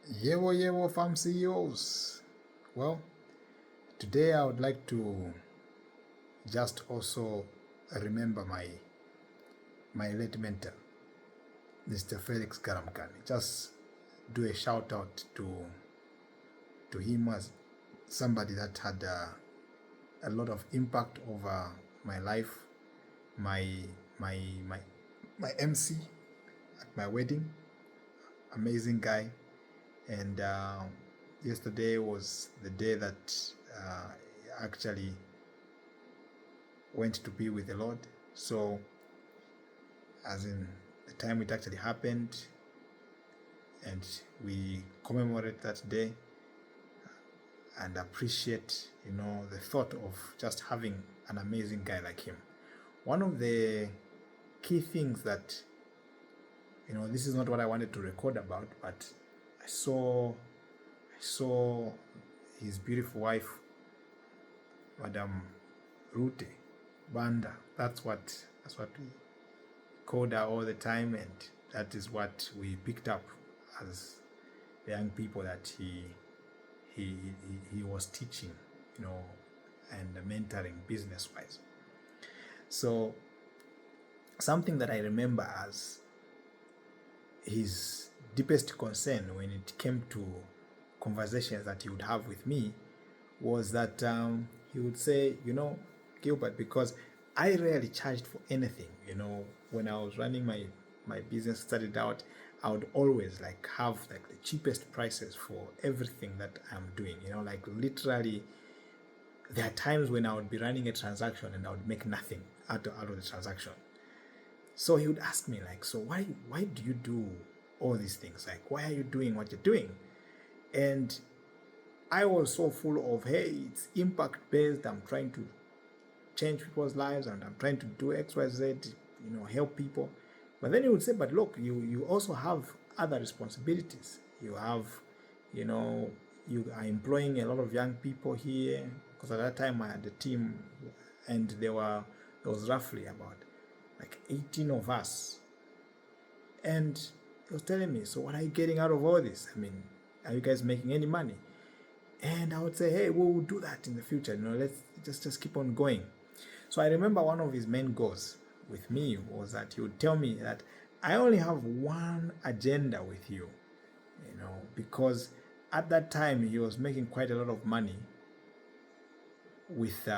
Yewo Yewo Farm CEOs. Well, today I would like to just also remember my late mentor, Mr. Felix Galamukani. Just do a shout out to him as somebody that had a lot of impact over my life, my my my my MC at my wedding. Amazing guy. And yesterday was the day that actually went to be with the Lord. So, as in the time it actually happened, and we commemorate that day and appreciate, the thought of just having an amazing guy like him. One of the key things that, this is not what I wanted to record about, but I saw his beautiful wife, Madam Rute Banda. That's what we called her all the time, and that is what we picked up as the young people that he was teaching, and mentoring business wise. So something that I remember as his deepest concern when it came to conversations that he would have with me was that he would say, Gilbert, because I rarely charged for anything. When I was running my business, started out, I would always have the cheapest prices for everything that I'm doing. Literally, there are times when I would be running a transaction and I would make nothing out of the transaction. So he would ask me so why do you do all these things? Why are you doing what you're doing? And I was so full of, hey, it's impact based. I'm trying to change people's lives and I'm trying to do X, Y, Z, help people. But then he would say, but look, you also have other responsibilities. You have, you are employing a lot of young people here, because at that time I had a team and there was roughly about 18 of us. And he was telling me, so what are you getting out of all this? I mean, are you guys making any money? And I would say, hey, we will do that in the future. Let's just keep on going. So I remember one of his main goals with me was that he would tell me that I only have one agenda with you, because at that time he was making quite a lot of money with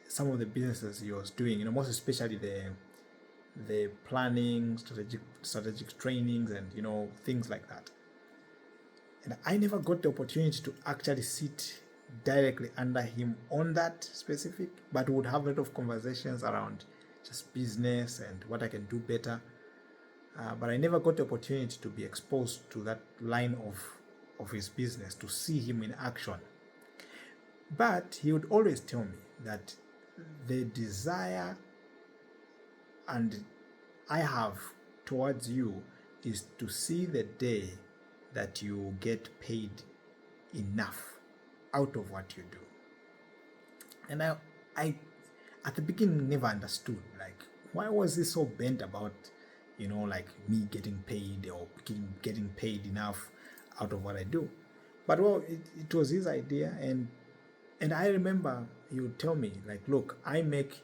some of the businesses he was doing, most especially the planning, strategic trainings, and things like that. And I never got the opportunity to actually sit directly under him on that specific, but would have a lot of conversations around just business and what I can do better. But I never got the opportunity to be exposed to that line of his business, to see him in action. But he would always tell me that the desire and I have towards you is to see the day that you get paid enough out of what you do. And I at the beginning never understood why was he so bent about me getting paid or getting paid enough out of what I do. But it was his idea, and I remember he would tell me look, I make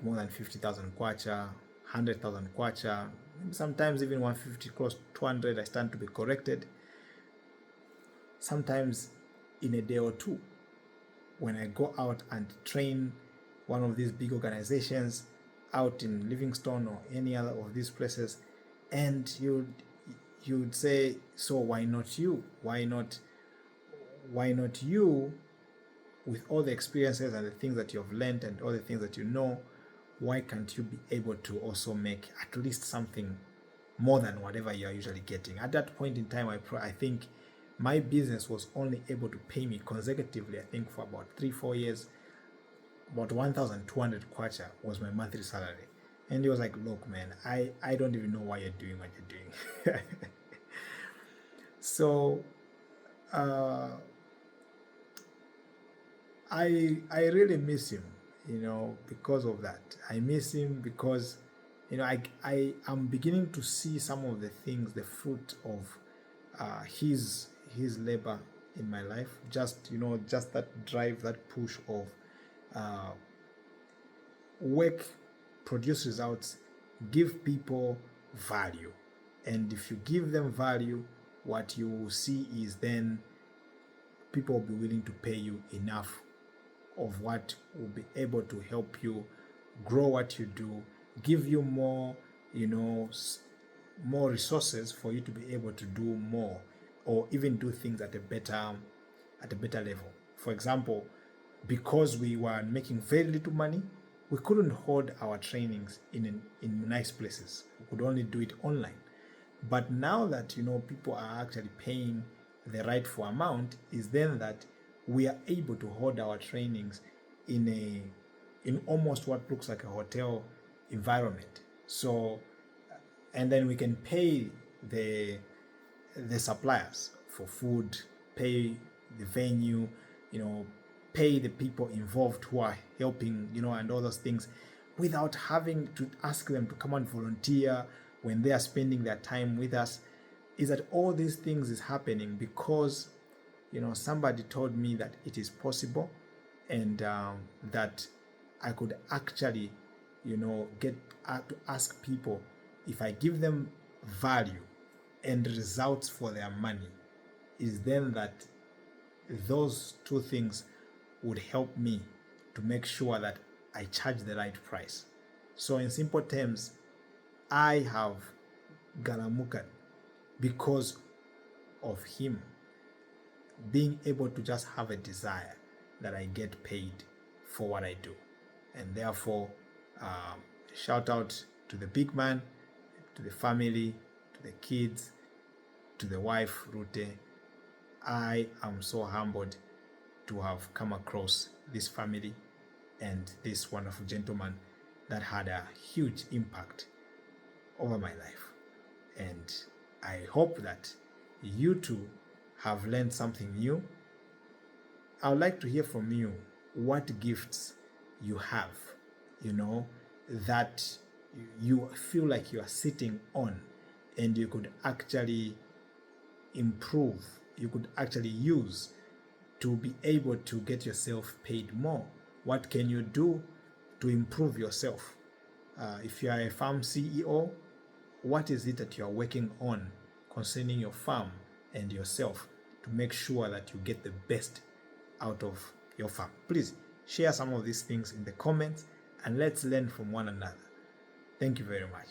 more than 50,000 kwacha, 100,000 kwacha, sometimes even 150, close to 200. I stand to be corrected. Sometimes in a day or two, when I go out and train one of these big organizations out in Livingstone or any other of these places, and you'd say, so why not you? Why not you? With all the experiences and the things that you have learned and all the things that why can't you be able to also make at least something more than whatever you are usually getting? At that point in time, I think my business was only able to pay me consecutively, I think for about 3-4 years, about 1,200 kwacha was my monthly salary. And he was like, look, man, I don't even know why you're doing what you're doing. So I really miss him, because of that. I miss him because, I am beginning to see some of the things, the fruit of his labor in my life. Just just that drive, that push of uh, work, produce results, give people value. And if you give them value, what you will see is then people will be willing to pay you enough of what will be able to help you grow what you do, give you more, more resources for you to be able to do more, or even do things at a better level. For example, because we were making very little money, we couldn't hold our trainings in nice places. We could only do it online. But now that people are actually paying the rightful amount, is then that we are able to hold our trainings in almost what looks like a hotel environment. So, and then we can pay the suppliers for food, pay the venue, pay the people involved who are helping, and all those things, without having to ask them to come and volunteer when they are spending their time with us. Is that all these things is happening because somebody told me that it is possible, and that I could actually get to ask people, if I give them value and results for their money, is then that those two things would help me to make sure that I charge the right price. So in simple terms, I have Galamukani because of him being able to just have a desire that I get paid for what I do. And therefore, shout out to the big man, to the family, to the kids, to the wife, Rute. I am so humbled to have come across this family and this wonderful gentleman that had a huge impact over my life. And I hope that you too have learned something new. I would like to hear from you what gifts you have, that you feel like you are sitting on and you could actually improve, you could actually use to be able to get yourself paid more. What can you do to improve yourself? If you are a farm CEO, what is it that you are working on concerning your farm and yourself to make sure that you get the best out of your farm? Please share some of these things in the comments and let's learn from one another. Thank you very much.